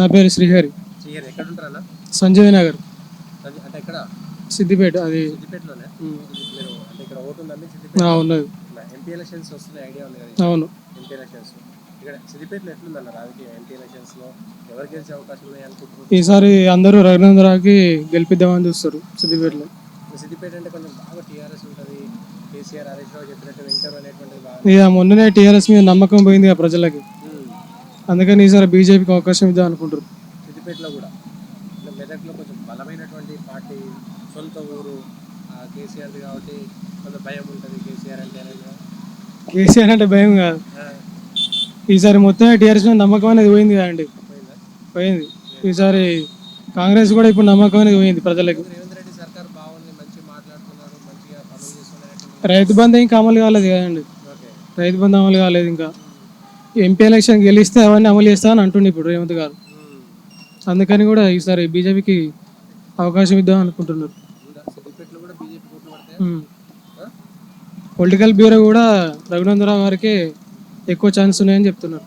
నా పేరు శ్రీహరి. శ్రీహరి ఎక్కడ ఉంటారన్నా? సంజయ్ నగర్, అంటే ఎక్కడ? సిద్దిపేట. అది సిద్దిపేటలోనే మీరు అంటే ఇక్కడ ఓటు ఉందా మీకు సిద్దిపేట? ఉన్నది. ఎంపీ ఎలక్షన్స్ వస్తున్నాయి, ఐడియా ఉంది కదా? అవును. ఎంపీ ఎలక్షన్స్ ఇక్కడ సిద్దిపేటలో ఎట్లుందన్న రాజకీయ ఎంపీ ఎలక్షన్స్ లో ఎవరు గెలిచే అవకాశం ఉన్నాయి అనుకుంటున్నారు? ఈసారి అందరూ రఘునందరావుకి గెలిపిద్దామని చూస్తారు సిద్దిపేటలో. సిద్దిపేట అంటే కొంచెం బాగా టీఆర్ఎస్ ఉంటుంది, కేసీఆర్ హరీష్ రావు చెప్పినట్టు వింటారు అనేటువంటిది బాగా. ఇక మొన్ననే టీఆర్ఎస్ మీద నమ్మకం పోయింది ఆ ప్రజలకి, అందుకని ఈసారి బీజేపీకి అవకాశం ఇద్దాం అనుకుంటారు. సిద్దిపేటలో కూడా మెదక్లో కొంచెం బలమైనటువంటి పార్టీ, సొంత ఊరు కేసీఆర్ది కాబట్టి కొంచెం భయం ఉంటుంది. కేసీఆర్ అంటే భయం కాదు, ఈసారి మొత్తం టీఆర్ఎస్ మీద నమ్మకం అనేది పోయింది కదండి. పోయింది. ఈసారి కాంగ్రెస్ కూడా ఇప్పుడు నమ్మకం అనేది పోయింది ప్రజలకి. రేవంత్ రెడ్డి సర్కార్ బాగుంది, మంచిగా మాట్లాడుతున్నారు, మంచిగా పనులు చేస్తున్నారు. రైతు బంధు ఇంకా అమలు కాలేదు కదండి. రైతు బంధు అమలు కాలేదు ఇంకా. ఎంపీ ఎలక్షన్ గెలిస్తే అవన్నీ అమలు చేస్తా అని అంటుండే ఇప్పుడు రేవంత్ గారు. అందుకని కూడా ఈసారి బీజేపీకి అవకాశం ఇద్దాం అనుకుంటున్నారు. పొలిటికల్ బ్యూరో కూడా రఘునందరావు గారికి ఎక్కువ ఛాన్స్ ఉన్నాయని చెప్తున్నారు.